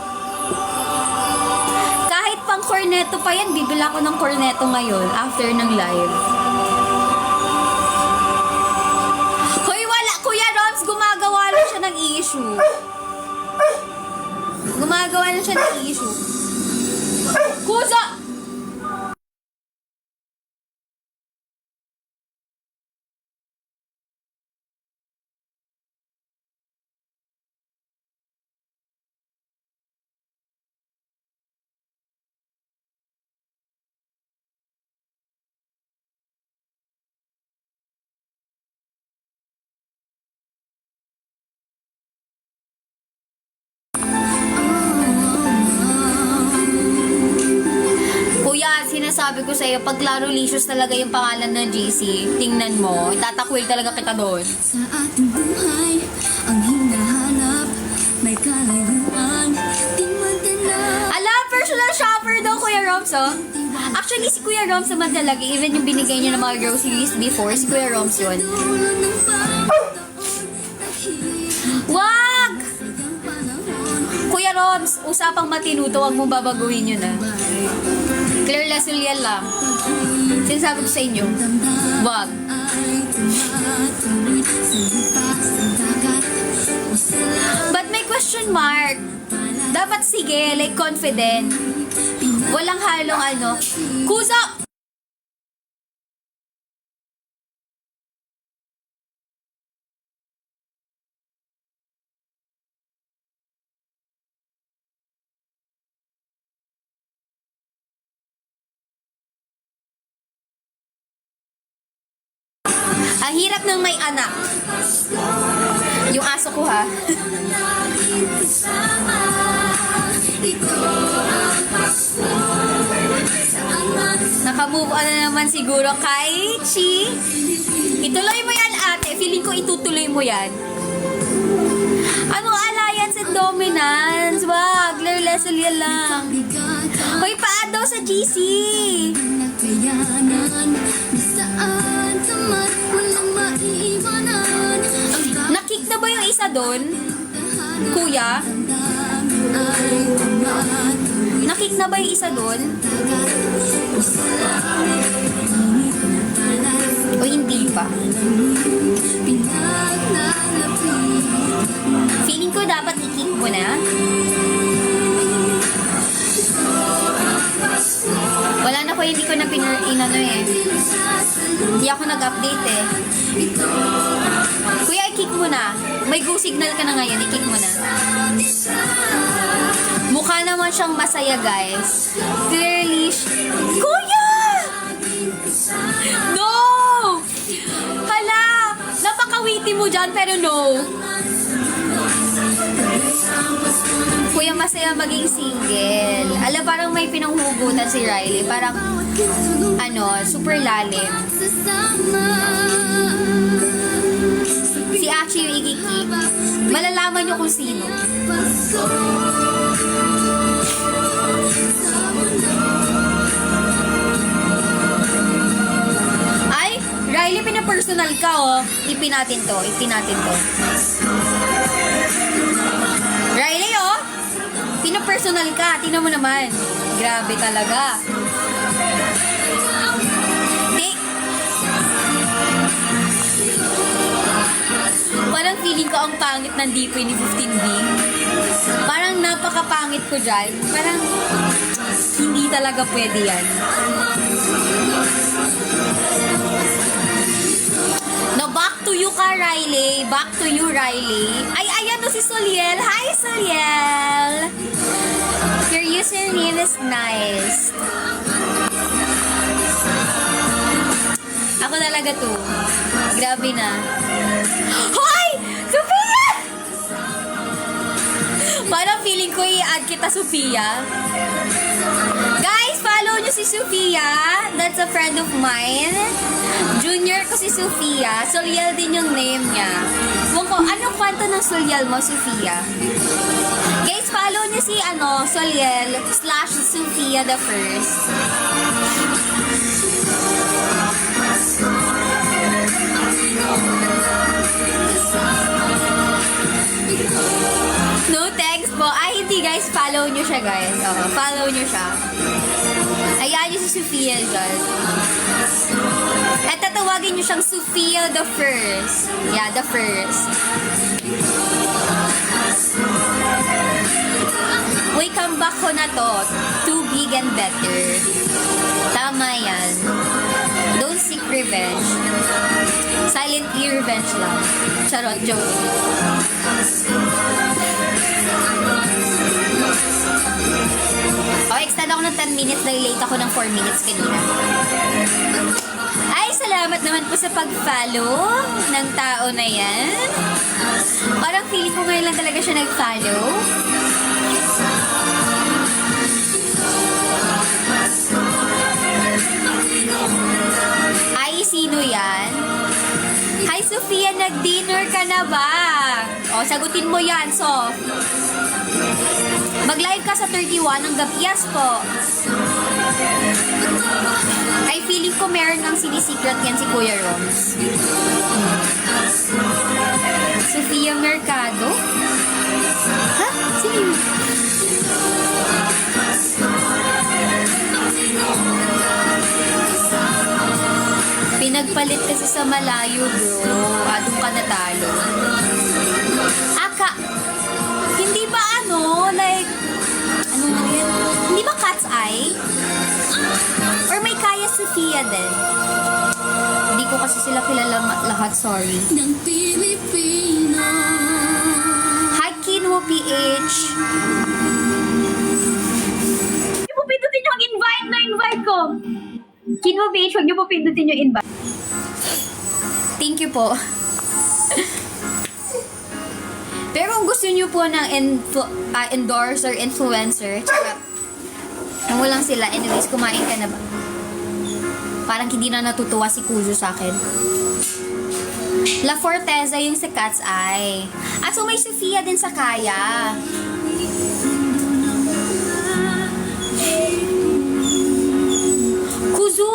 Kahit pang corneto pa yan, bibila ko ng corneto ngayon after ng live. Hoy, wala! Kuya Roms, gumagawa lang siya ng issue. Gumagawa lang siya ng issue. Kusa! Kuya, sinasabi ko sa'yo, pag Claro Licious talaga yung pangalan ng GC, tingnan mo, itatakwil talaga kita doon. Sa ating buhay, ang hinahanap, may kalayuan, di madala. Ala, personal shopper daw, Kuya Roms, oh. Actually, si Kuya Roms naman talaga, even yung binigay niya ng mga groceries before, si Kuya Roms yun. Dulo ng pagkataon, Wag! naghihintay ang panahon. Kuya Roms, usapang matinuto, wag mo babaguhin yun, ah. Claire Lasulian lang. Sinasabi ko sa inyo, wag. Ay tumatuloy sa lipas ng dagat o sa But may question mark. Dapat sige, like confident. Walang halong ano. Kusa! Ang hirap ng may anak. Yung aso ko, ha? Nakamove on na naman siguro kay Chi. Ituloy mo yan, ate. Feeling ko itutuloy mo yan. Ano, alliance and dominance? Wag, Claire Leslie lang. Hoy, paa daw sa GC. nakayanan na saan ka man walang maiiwanan ang Nakik na ba yung isa doon? Kuya? damdamin ay tumatuloy Nakik na ba yung isa doon? o sa langit na talay O hindi pa? pinaglalapit Feeling ko dapat i-kick mo na. Wala na ko, hindi ko na inano eh. Hindi ako nag-update eh. Kuya, i-kick mo na. May go signal ka na ngayon, i-kick mo na. Mukha naman siyang masaya, guys. Clearly, Kuya! No! Hala! Napakawiti mo dyan, pero no. Kuya, masaya maging single. Alam, parang may pinanghugutan si Riley. Parang, super lalim. sasama Si Achi yung ikikik. Malalaman nyo kung sino. paso sa mundo. Ay, Riley, pinapersonal ka, oh. Ipin natin to. Riley, oh. Pinapersonal ka. Tingnan mo naman. Grabe talaga. Parang feeling ko ang pangit ng DP ni 15B. Parang napakapangit ko dyan. Parang hindi talaga pwede yan. to you ka, Riley. Back to you, Riley. Ay, ayan to si Soliel. Hi, Soliel. Your username is nice. Ako talaga to. Grabe na. Hoy! Sophia! Parang feeling ko i-add kita, Sophia. Guys, follow nyo si Sophia. That's a friend of mine. Junior ko si Sophia. Soliel din yung name niya. Kung ko, anong kwento ng Soliel mo, Sophia? Guys, follow nyo si Soliel / Sophia the First. No thanks po. Ay, hindi guys. Follow nyo siya, guys. Follow nyo siya. Ayan nyo si Sophia, guys. At tatawagin nyo siyang Sophia the First. Yeah, the First. Uy, comeback ko na to. Too big and better. Tama yan. Don't seek revenge. Silent E revenge lang. Charot, joke. Extend ako ng 10 minutes dahil late ako ng 4 minutes kanina. Ay, salamat naman po sa pag-follow ng tao na yan. Parang feeling ko ngayon lang talaga siya nag-follow. Ay, sino yan? Hi, Sophia, nag-dinner ka na ba? O, sagutin mo yan, Sof. Mag-live ka sa 31 ng gabi. Yes po. Ay, feeling ko meron ng sinisikret yan si Kuya Roms. Sophia Mercado? Ha? Sino yun? Pinagpalit kasi sa malayo, bro. Doon ka natalo. Hindi ba hindi ba Cat's Eye? Or may Kaya Sophia din? Hindi ko kasi sila kilala lahat, sorry. ng Pilipino. Hi, Kinwo PH. Huwag niyo po pindutin yung invite na invite ko. Kinwo PH, huwag niyo po pindutin yung invite. Thank you po. Pero kung gusto niyo po ng endorser, influencer, tsaka nang walang sila, anyways, kumain ka na ba? Parang hindi na natutuwa si Kuzo sa akin. La Forteza yung sa Cat's Eye. So may Sophia din sa Kaya. Kuzo!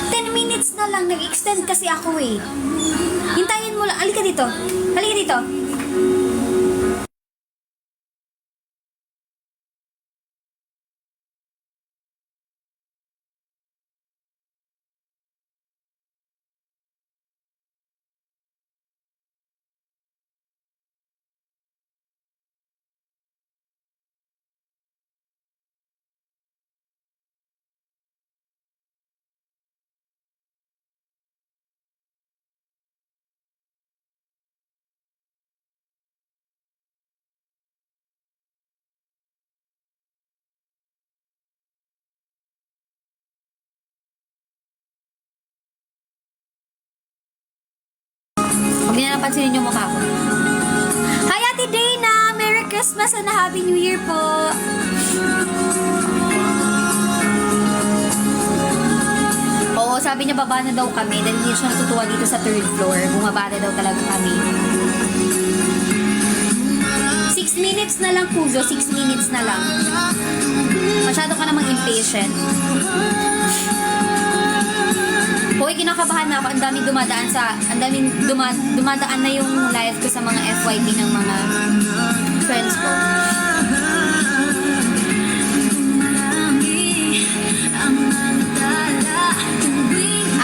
10 minutes na lang. Nag-extend kasi ako eh. Hintayin mo lang. Halika dito. Halika dito. Huwag niya napansinin yung mukha ko. Hi, Ate Dana! Merry Christmas and Happy New Year po! Oo, sabi niya baba na daw kami dahil hindi siya natutuwa dito sa 3rd floor. Bumaba na daw talaga kami. 6 minutes na lang, Kuzo. 6 minutes na lang. Masyado ka namang impatient. Hoy, kinakabahan na ako. Ang daming dumadaan na yung live ko sa mga FYP ng mga friends ko.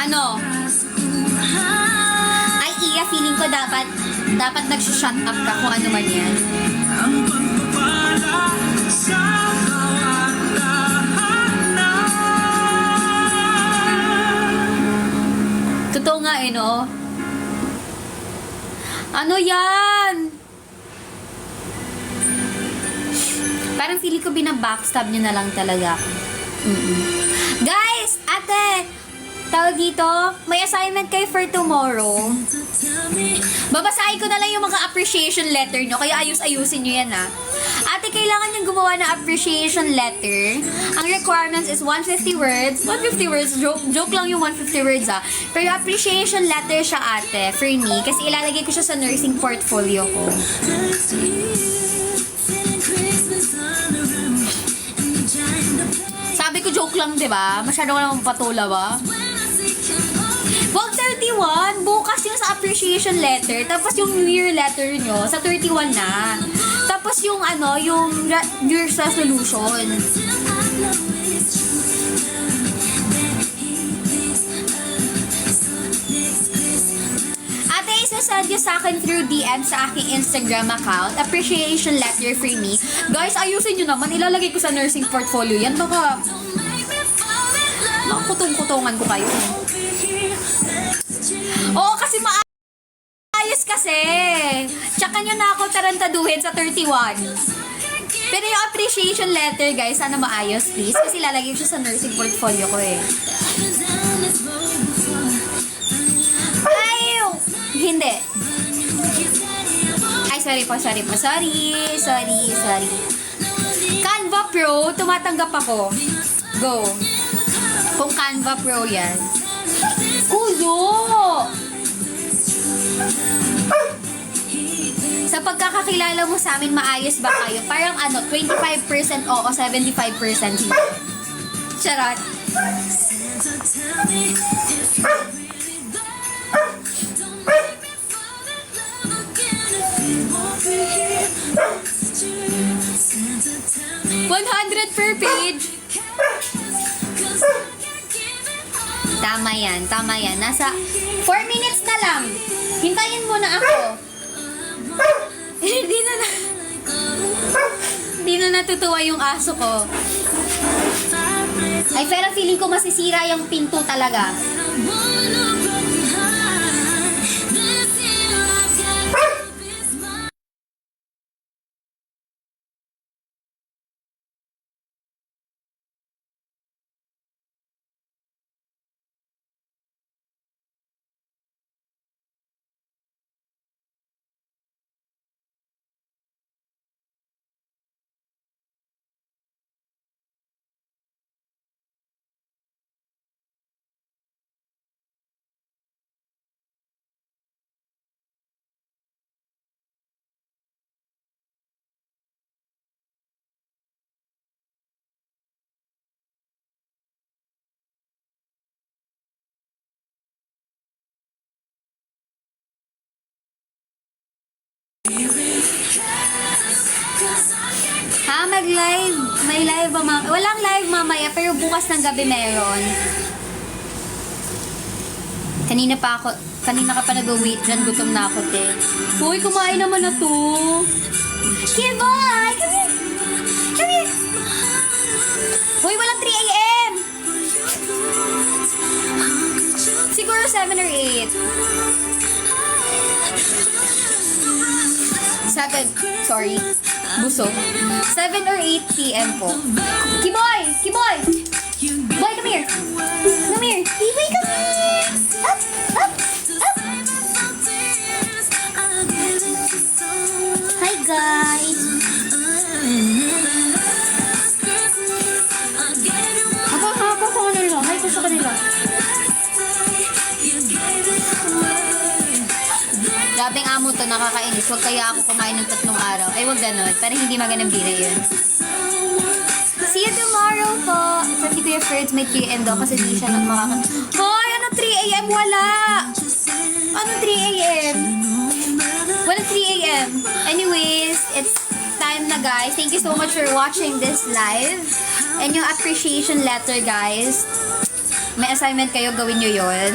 Ano? Ay, Iya, feeling ko dapat nag-shut up ka kung ano man yan. Totoong nga eh, no? Ano yan? Parang feeling ko binabackstab nyo na lang talaga. Guys! Ate! Tawag dito, may assignment kayo for tomorrow. Babasahin ko na lang yung mga appreciation letter nyo, kaya ayusin nyo yan ah. Ate, kailangan nyo gumawa ng appreciation letter. Ang requirements is 150 words. 150 words, joke lang yung 150 words ah. Pero appreciation letter siya ate, for me, kasi ilalagay ko siya sa nursing portfolio ko. Sabi ko joke lang, di ba? Masyado ko naman patula ba? Wag 31, bukas yung sa appreciation letter, tapos yung New Year letter nyo, sa 31 na. Tapos yung ano, yung New Year's resolution. Ate, isasend nyo sa akin through DM sa aking Instagram account, appreciation letter for me. Guys, ayusin nyo naman, ilalagay ko sa nursing portfolio yan, baka makutong-kutungan ko kayo. Oo, kasi maayos kasi. Tsaka nyo na ako tarantaduhin sa 31. Pero yung appreciation letter, guys, sana maayos, please. Kasi lalagay ko siya sa nursing portfolio ko eh. Ay! Hindi. Ay, sorry. Canva Pro, tumatanggap ako. Go. Kung Canva Pro yan. Kuyo! Sa pagkakakilala mo sa amin, maayos ba kayo? Parang ano, 25% oo, 75% hindi. Charot. $100 per page. Tama yan. Nasa 4 minutes na lang. Hintayin mo na ako. Hindi na natutuwa yung aso ko. Ay, pero feeling ko masisira yung pinto talaga. Ha, mag-live? May live ba mamaya? Walang live mamaya, pero bukas ng gabi meron. Kanina ka pa nag-wait dyan, gutom na ako, te. Uy, kumain naman na to. Kiboy! Come here! Uy, walang 3 a.m. Siguro 7 or 8. 7, sorry. Busog. 7 or 8 p.m. po. Kiboy! Boy, come here! Kiboy, come here! Up! Hi, guys! Ako sa kanila. Hi ko sa kanila. Grabing amo to, nakakainis. Huwag kaya ako kumain ng 3 araw. Ay, wag ganon. Parang hindi magandang bira yun. See you tomorrow po. Sabi ko yung Ferds may 3 a.m. daw kasi di siya nang Hoy, ano 3 a.m.? Wala! Ano 3 a.m.? Wala 3 a.m. Anyways, it's time na guys. Thank you so much for watching this live. And yung appreciation letter guys. May assignment kayo, gawin nyo yun.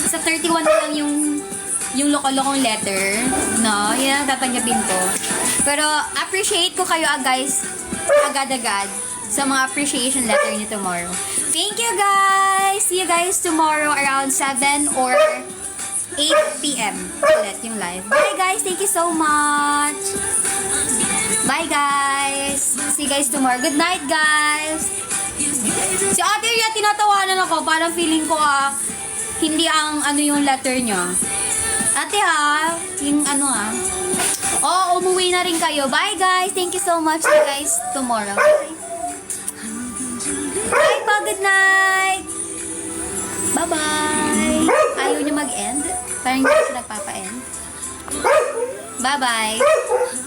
Sa 31 na lang yung loko-lokong letter, no? Yan ang tatanggapin ko. Pero, appreciate ko kayo, guys, agad-agad sa mga appreciation letter niyo tomorrow. Thank you, guys! guys! See you guys tomorrow around 7 or 8 p.m. ulit yung live. Bye guys! Thank you so much! Bye guys! See you guys tomorrow. Good night guys! Si Ate Ria, tinatawanan ako. Parang feeling ko hindi ang ano yung letter niya. Ate yung ano Oh, umuwi na rin kayo. Bye guys! Thank you so much. See you guys tomorrow. Bye! Bye po! Good night! Bye-bye! Ayaw niyo mag-end? Parang hindi siya nagpapa-end. Bye-bye!